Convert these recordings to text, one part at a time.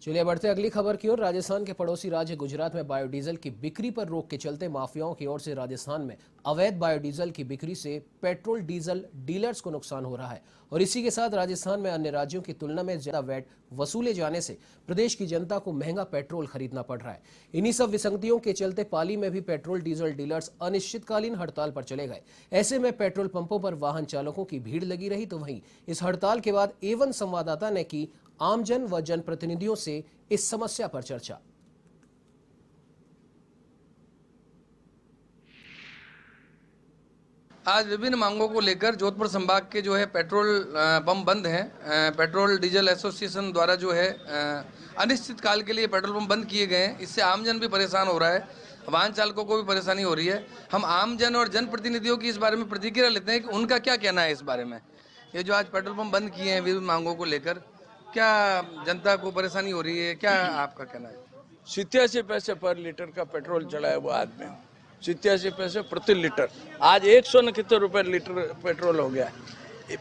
चलिए बढ़ते अगली खबर की ओर। राजस्थान के पड़ोसी राज्य गुजरात में बायोडीजल की बिक्री पर रोक के चलते माफियाओं की ओर से राजस्थान में अवैध बायोडीजल की बिक्री से पेट्रोल डीजल डीलर्स को नुकसान हो रहा है और इसी के साथ राजस्थान में अन्य राज्यों की तुलना में ज्यादा वैट वसूले जाने से प्रदेश की जनता को महंगा पेट्रोल खरीदना पड़ रहा है। इन्हीं सब विसंगतियों के चलते पाली में भी पेट्रोल डीजल डीलर्स अनिश्चितकालीन हड़ताल पर चले गए। ऐसे में पेट्रोल पंपों पर वाहन चालकों की भीड़ लगी रही, तो वहीं इस हड़ताल के बाद एवन संवाददाता ने की आमजन व जनप्रतिनिधियों से इस समस्या पर चर्चा। आज विभिन्न मांगों को लेकर जोधपुर संभाग के जो है पेट्रोल पंप बंद हैं। पेट्रोल डीजल एसोसिएशन द्वारा जो है अनिश्चित काल के लिए पेट्रोल पंप बंद किए गए हैं। इससे आमजन भी परेशान हो रहा है, वाहन चालकों को भी परेशानी हो रही है। हम आमजन और जनप्रतिनिधियों की इस बारे में प्रतिक्रिया लेते हैं कि उनका क्या कहना है इस बारे में। ये जो आज पेट्रोल पंप बंद किए हैं विभिन्न मांगों को लेकर, क्या जनता को परेशानी हो रही है, क्या आपका कहना है? 87 पैसे पर लीटर का पेट्रोल चला है वो आदमी, 87 पैसे प्रति लीटर। आज 169 रुपए लीटर पेट्रोल हो गया।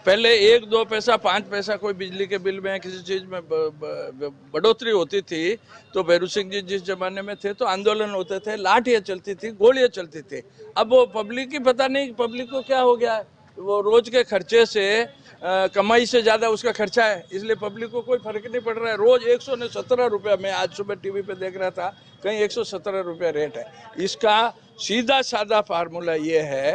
पहले 1-2 पैसा 5 पैसा कोई बिजली के बिल में किसी चीज में बढ़ोतरी होती थी तो भैरू सिंह जी जिस जमाने में थे तो आंदोलन होते थे, लाठियां चलती थी, गोलियां चलती थी। अब वो पब्लिक की पता नहीं पब्लिक को क्या हो गया है, वो रोज के खर्चे से कमाई से ज्यादा उसका खर्चा है, इसलिए पब्लिक को कोई फर्क नहीं पड़ रहा है। रोज 117 रुपया, मैं आज सुबह टीवी पे देख रहा था, कहीं 117 रुपया रेट है। इसका सीधा साधा फार्मूला ये है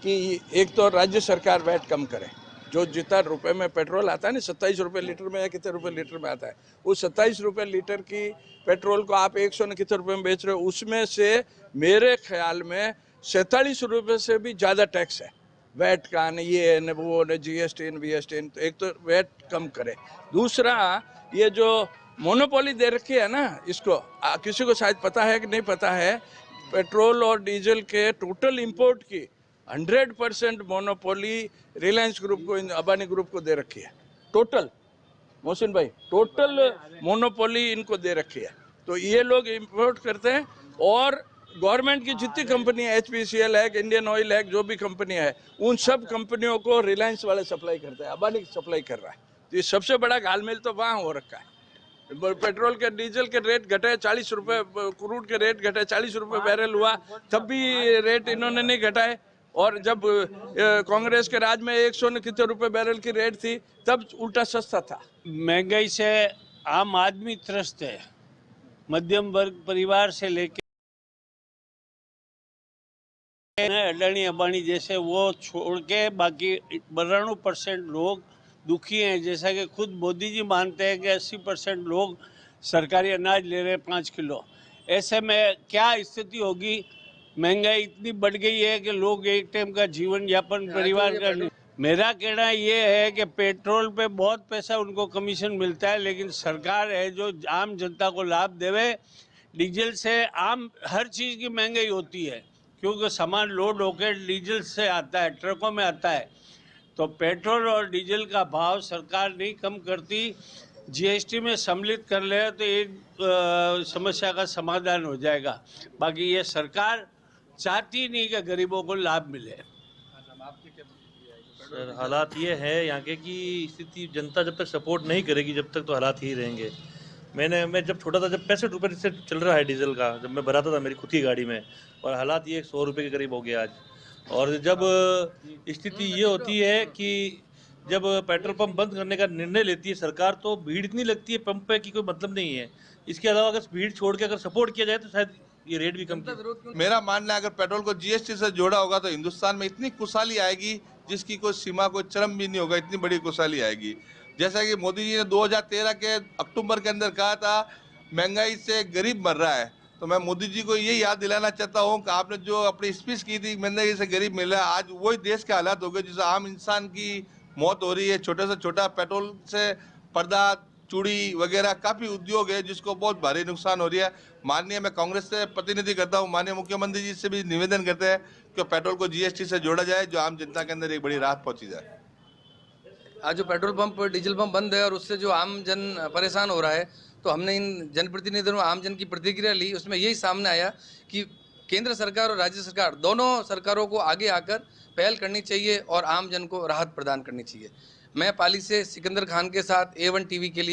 कि एक तो राज्य सरकार वैट कम करे। जो जितना रुपए में पेट्रोल आता है ना, 27 रुपये लीटर में या कितने रुपए लीटर में आता है, उस 27 रुपये लीटर की पेट्रोल को आप 169 रुपये में बेच रहे हो, उसमें से मेरे ख्याल में 47 रुपये से भी ज़्यादा टैक्स है वैट का, न ये न वो न जीएसटी न वीएसटी। तो एक तो वैट कम करे, दूसरा ये जो मोनोपोली दे रखी है ना, इसको किसी को शायद पता है कि नहीं पता है, पेट्रोल और डीजल के टोटल इंपोर्ट की 100% मोनोपोली रिलायंस ग्रुप को, अबानी ग्रुप को दे रखी है। टोटल मोहसिन भाई, टोटल मोनोपोली इनको दे रखी है। तो ये लोग इंपोर्ट करते हैं और गवर्नमेंट की जितनी कंपनी है, HPCL है, इंडियन ऑयल है, जो भी कंपनियां है, उन सब कंपनियों को रिलायंस वाले सप्लाई करते हैं, अबानी सप्लाई कर रहा है। तो ये सबसे बड़ा घालमेल तो वहाँ हो रखा है। पेट्रोल के डीजल के रेट घटे 40 रुपए, क्रूड के रेट घटे 40 रुपए बैरल हुआ, तब भी रेट इन्होंने नहीं घटाए। और जब कांग्रेस के राज में 169 रुपए बैरल की रेट थी तब उल्टा सस्ता था। महंगाई से आम आदमी त्रस्त है, मध्यम वर्ग परिवार से लेकर अडानी अंबानी जैसे वो छोड़ के बाकी 92% लोग दुखी हैं। जैसा कि खुद मोदी जी मानते हैं कि 80% लोग सरकारी अनाज ले रहे हैं 5 किलो। ऐसे में क्या स्थिति होगी? महंगाई इतनी बढ़ गई है कि लोग एक टाइम का जीवन यापन परिवार का नहीं। मेरा कहना ये है कि पेट्रोल पे बहुत पैसा उनको कमीशन मिलता है, लेकिन सरकार है जो आम जनता को लाभ देवे। डीजल से आम हर चीज़ की महंगाई होती है क्योंकि सामान लोड होकर डीजल से आता है, ट्रकों में आता है। तो पेट्रोल और डीजल का भाव सरकार नहीं कम करती, जीएसटी में सम्मिलित कर ले तो एक समस्या का समाधान हो जाएगा। बाकी ये सरकार चाहती नहीं कि गरीबों को लाभ मिले। सर, हालात ये है यहाँ के कि स्थिति, जनता जब तक सपोर्ट नहीं करेगी जब तक तो हालात ही रहेंगे। मैं जब छोटा था, जब 65 रुपये से चल रहा है डीजल का, जब मैं भराता था मेरी खुद की गाड़ी में, और हालात ये 100 रुपये के करीब हो गया आज। और जब स्थिति ये होती है कि जब पेट्रोल पंप बंद करने का निर्णय लेती है सरकार, तो भीड़ इतनी लगती है पंप पे कि कोई मतलब नहीं है। इसके अलावा अगर भीड़ छोड़ के अगर सपोर्ट किया जाए तो शायद ये रेट भी कम किया। मेरा मानना है अगर पेट्रोल को जीएसटी से जोड़ा होगा तो हिंदुस्तान में इतनी खुशहाली आएगी जिसकी कोई सीमा, कोई चरम भी नहीं होगा, इतनी बड़ी खुशहाली आएगी। जैसा कि मोदी जी ने 2013 के अक्टूबर के अंदर कहा था महंगाई से गरीब मर रहा है, तो मैं मोदी जी को ये याद दिलाना चाहता हूँ कि आपने जो अपनी स्पीच की थी महंगाई से गरीब मिल रहा है, आज वही देश के हालात हो गए जिससे आम इंसान की मौत हो रही है। छोटे से छोटा पेट्रोल से पर्दा, चूड़ी वगैरह काफी उद्योग है जिसको बहुत भारी नुकसान हो रही है। माननीय, मैं कांग्रेस से प्रतिनिधि करता हूँ, माननीय मुख्यमंत्री जी से भी निवेदन करते हैं कि पेट्रोल को जीएसटी से जोड़ा जाए, जो आम जनता के अंदर एक बड़ी राहत पहुंची जाए। आज जो पेट्रोल पंप डीजल पंप बंद है और उससे जो आम जन परेशान हो रहा है, तो हमने इन जनप्रतिनिधियों आम जन की प्रतिक्रिया ली। उसमें यही सामने आया कि केंद्र सरकार और राज्य सरकार दोनों सरकारों को आगे आकर पहल करनी चाहिए और आम जन को राहत प्रदान करनी चाहिए। मैं पाली से सिकंदर खान के साथ A1 टीवी के लिए